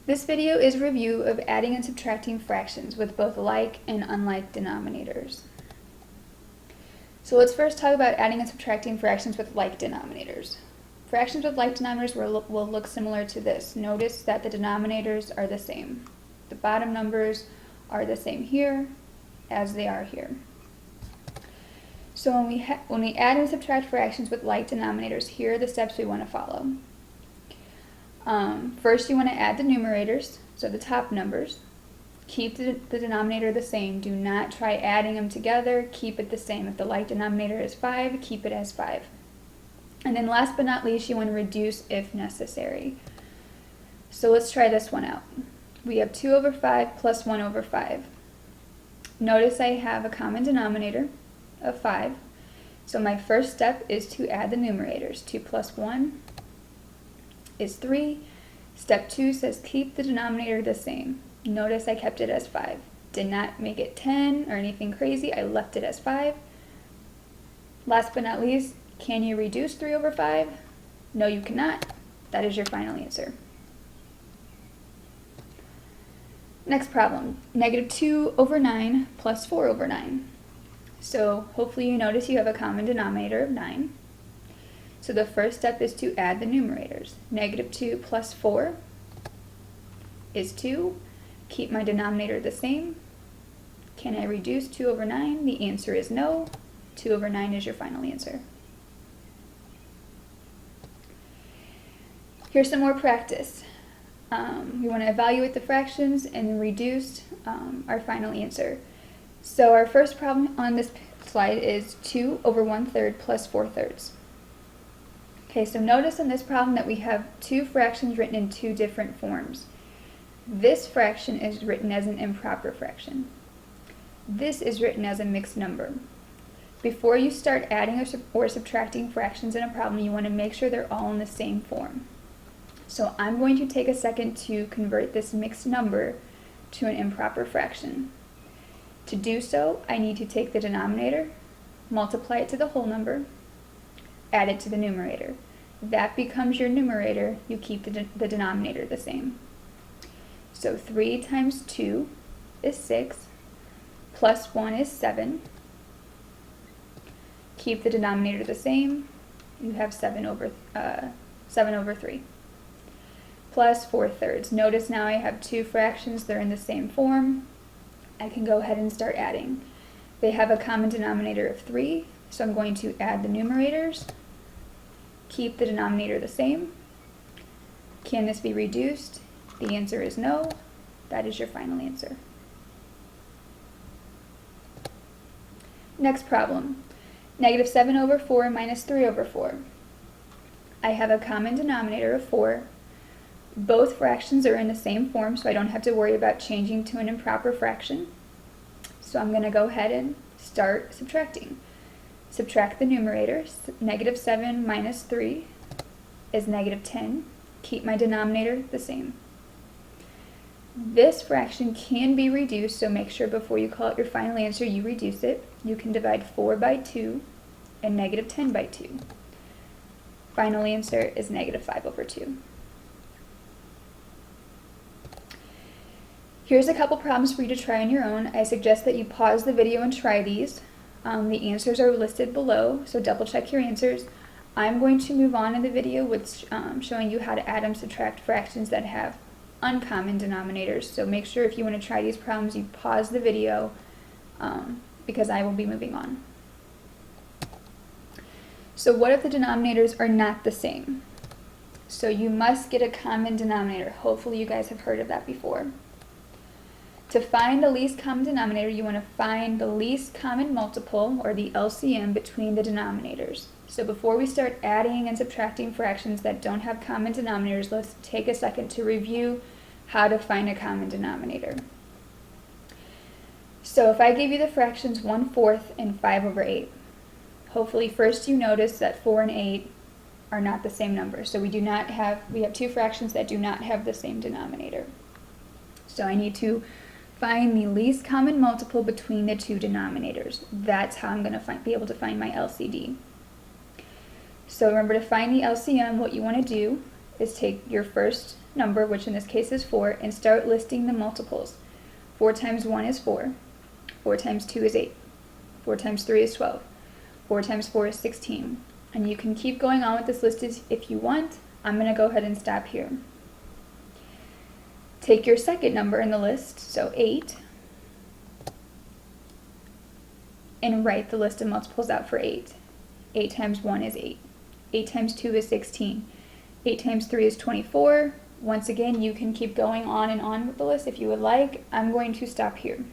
This video is a review of adding and subtracting fractions with both like and unlike denominators. So let's first talk about adding and subtracting fractions with like denominators. Fractions with like denominators will look similar to this. Notice that the denominators are the same. The bottom numbers are the same here as they are here. So when we add and subtract fractions with like denominators, here are the steps we want to follow. First, you want to add the numerators, so the top numbers. Keep the denominator the same. Do not try adding them together. Keep it the same. If the like denominator is 5, keep it as 5. And then last but not least, you want to reduce if necessary. So let's try this one out. We have 2 over 5 plus 1 over 5. Notice I have a common denominator of 5. So my first step is to add the numerators. 2 plus 1 is 3. Step 2 says keep the denominator the same. Notice I kept it as 5. Did not make it 10 or anything crazy. I left it as 5. Last but not least, can you reduce 3 over 5? No, you cannot. That is your final answer. Next problem, negative 2 over 9 plus 4 over 9. So hopefully you notice you have a common denominator of 9. So the first step is to add the numerators. Negative 2 plus 4 is 2. Keep my denominator the same. Can I reduce 2 over 9? The answer is no. 2 over 9 is your final answer. Here's some more practice. We want to evaluate the fractions and reduce our final answer. So our first problem on this slide is 2 over 1/3 plus 4/3. Okay, so notice in this problem that we have two fractions written in two different forms. This fraction is written as an improper fraction. This is written as a mixed number. Before you start adding or subtracting fractions in a problem, you want to make sure they're all in the same form. So I'm going to take a second to convert this mixed number to an improper fraction. To do so, I need to take the denominator, multiply it to the whole number, add it to the numerator. That becomes your numerator. You keep the denominator the same. So 3 times 2 is 6, plus 1 is 7. Keep the denominator the same. You have 7 over 3. Plus 4/3. Notice now I have two fractions. They're in the same form. I can go ahead and start adding. They have a common denominator of 3, so I'm going to add the numerators. Keep the denominator the same. Can this be reduced? The answer is no. That is your final answer. Next problem. Negative 7 over 4 minus 3 over 4. I have a common denominator of 4. Both fractions are in the same form, so I don't have to worry about changing to an improper fraction. So I'm going to go ahead and start subtracting. Subtract the numerators. Negative 7 minus 3 is negative 10. Keep my denominator the same. This fraction can be reduced, so make sure before you call it your final answer you reduce it. You can divide 4 by 2 and negative 10 by 2. Final answer is negative 5 over 2. Here's a couple problems for you to try on your own. I suggest that you pause the video and try these. The answers are listed below, so double check your answers. I'm going to move on in the video with showing you how to add and subtract fractions that have uncommon denominators. So make sure if you want to try these problems, you pause the video because I will be moving on. So what if the denominators are not the same? So you must get a common denominator. Hopefully you guys have heard of that before. To find the least common denominator, you want to find the least common multiple, or the LCM, between the denominators. So before we start adding and subtracting fractions that don't have common denominators, let's take a second to review how to find a common denominator. So if I give you the fractions 1/4 and 5 over 8, hopefully first you notice that 4 and 8 are not the same number. So we have two fractions that do not have the same denominator. So I need to find the least common multiple between the two denominators. That's how I'm going to be able to find my LCD. So remember, to find the LCM, what you want to do is take your first number, which in this case is 4, and start listing the multiples. 4 times 1 is 4. 4 times 2 is 8. 4 times 3 is 12. 4 times 4 is 16. And you can keep going on with this list if you want. I'm going to go ahead and stop here. Take your second number in the list, so 8, and write the list of multiples out for 8. 8 times 1 is 8. 8 times 2 is 16. 8 times 3 is 24. Once again, you can keep going on and on with the list if you would like. I'm going to stop here.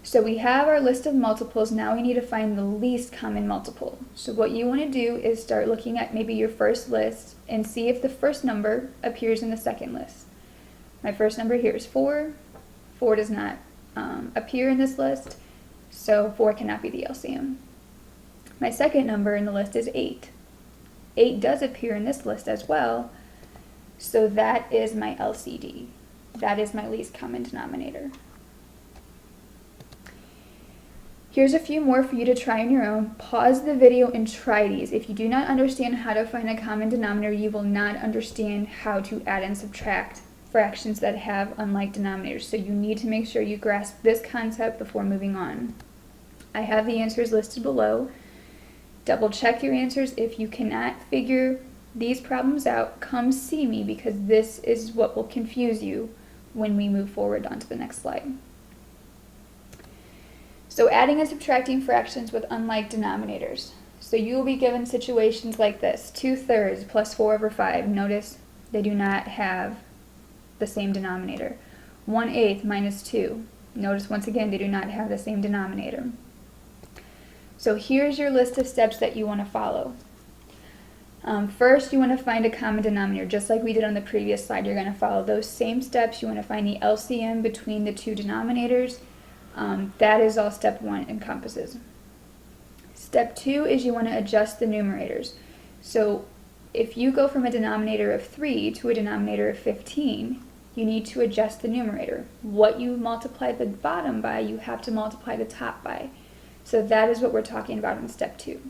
So we have our list of multiples. Now we need to find the least common multiple. So what you want to do is start looking at maybe your first list and see if the first number appears in the second list. My first number here is 4. 4 does not appear in this list, so 4 cannot be the LCM. My second number in the list is 8. 8 does appear in this list as well, so that is my LCD. That is my least common denominator. Here's a few more for you to try on your own. Pause the video and try these. If you do not understand how to find a common denominator, you will not understand how to add and subtract fractions that have unlike denominators. So you need to make sure you grasp this concept before moving on. I have the answers listed below. Double check your answers. If you cannot figure these problems out, come see me, because this is what will confuse you when we move forward onto the next slide. So adding and subtracting fractions with unlike denominators. So you will be given situations like this. 2/3 plus 4/5. Notice they do not have the same denominator. 1/8 minus 2. Notice once again they do not have the same denominator. So here's your list of steps that you want to follow. First, you want to find a common denominator. Just like we did on the previous slide, you're going to follow those same steps. You want to find the LCM between the two denominators. That is all step 1 encompasses. Step 2 is you want to adjust the numerators. So if you go from a denominator of 3 to a denominator of 15, you need to adjust the numerator. What you multiply the bottom by, you have to multiply the top by. So that is what we're talking about in step 2.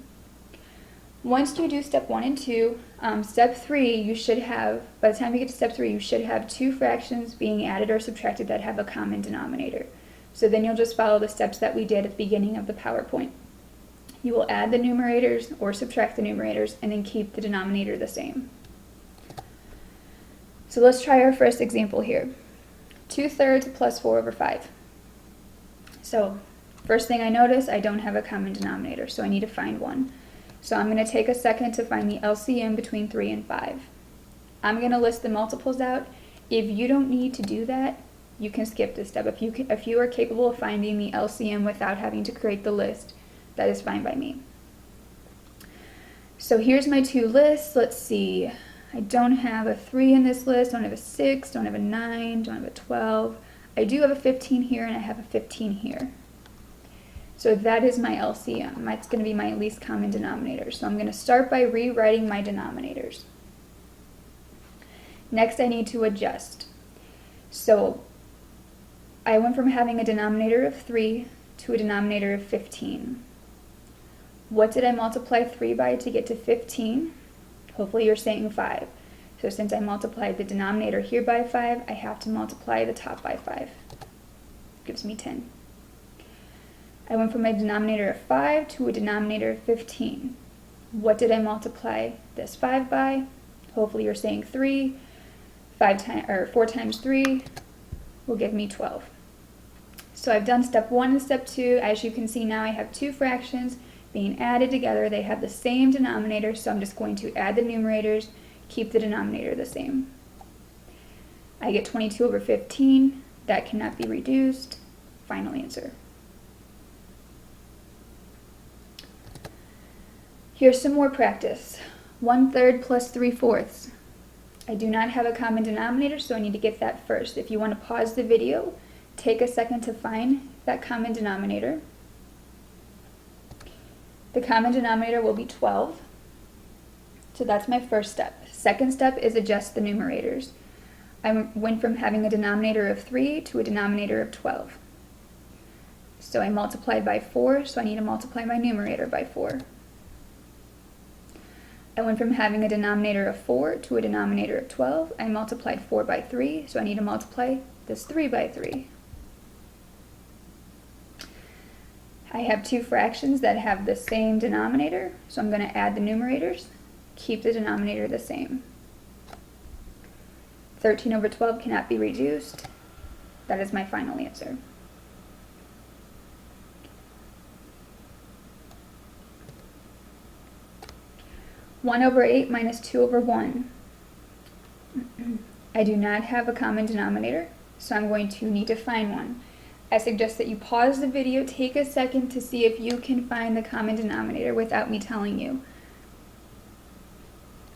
Once you do step 1 and 2, step 3, you should have, by the time you get to step 3, you should have 2 fractions being added or subtracted that have a common denominator. So then you'll just follow the steps that we did at the beginning of the PowerPoint. You will add the numerators or subtract the numerators and then keep the denominator the same. So let's try our first example here. 2/3 plus 4/5. So first thing I notice, I don't have a common denominator, so I need to find one. So I'm going to take a second to find the LCM between 3 and 5. I'm going to list the multiples out. If you don't need to do that, you can skip this step. If you are capable of finding the LCM without having to create the list, that is fine by me. So here's my 2 lists. Let's see. I don't have a 3 in this list, don't have a 6, don't have a 9, don't have a 12. I do have a 15 here and I have a 15 here. So that is my LCM. That's going to be my least common denominator. So I'm going to start by rewriting my denominators. Next, I need to adjust. So I went from having a denominator of 3 to a denominator of 15. What did I multiply 3 by to get to 15? Hopefully you're saying 5. So since I multiplied the denominator here by 5, I have to multiply the top by 5. Gives me 10. I went from a denominator of 5 to a denominator of 15. What did I multiply this 5 by? Hopefully you're saying 3. 4 times 3 will give me 12. So I've done step 1 and step 2. As you can see now, I have 2 fractions being added together. They have the same denominator, so I'm just going to add the numerators, keep the denominator the same. I get 22/15. That cannot be reduced. Final answer. Here's some more practice. 1/3 plus 3/4. I do not have a common denominator, so I need to get that first. If you want to pause the video, take a second to find that common denominator. The common denominator will be 12. So that's my first step. Second step is adjust the numerators. I went from having a denominator of 3 to a denominator of 12. So I multiplied by 4, so I need to multiply my numerator by 4. I went from having a denominator of 4 to a denominator of 12. I multiplied 4 by 3, so I need to multiply this 3 by 3. I have two fractions that have the same denominator, so I'm going to add the numerators, keep the denominator the same. 13 over 12 cannot be reduced. That is my final answer. One over 8 minus 2 over 1. I do not have a common denominator, so I'm going to need to find one. I suggest that you pause the video, take a second to see if you can find the common denominator without me telling you.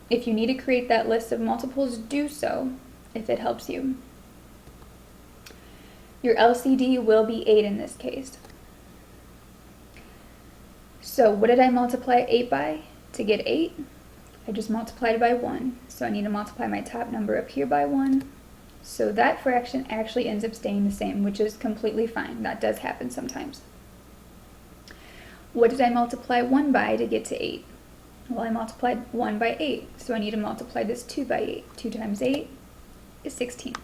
If you need to create that list of multiples, do so if it helps you. Your LCD will be 8 in this case. So what did I multiply 8 by to get 8? I just multiplied it by 1. So I need to multiply my top number up here by 1. So that fraction actually ends up staying the same, which is completely fine. That does happen sometimes. What did I multiply 1 by to get to 8? Well, I multiplied 1 by 8, so I need to multiply this 2 by 8. 2 times 8 is 16.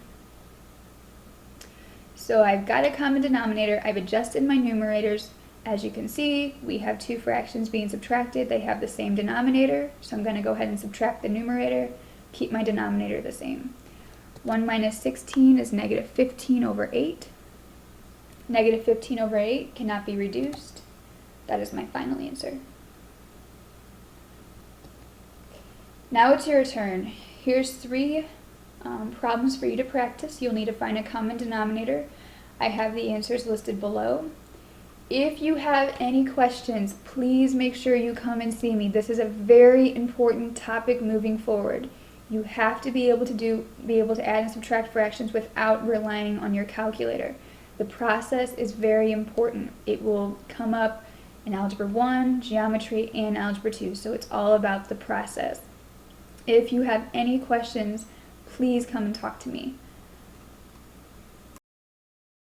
So I've got a common denominator. I've adjusted my numerators. As you can see, we have two fractions being subtracted. They have the same denominator, so I'm going to go ahead and subtract the numerator, keep my denominator the same. 1 minus 16 is negative 15 over 8. Negative 15 over 8 cannot be reduced. That is my final answer. Now it's your turn. Here's three problems for you to practice. You'll need to find a common denominator. I have the answers listed below. If you have any questions, please make sure you come and see me. This is a very important topic moving forward. You have to be able to add and subtract fractions without relying on your calculator. The process is very important. It will come up in Algebra 1, Geometry, and Algebra 2, so it's all about the process. If you have any questions, please come and talk to me.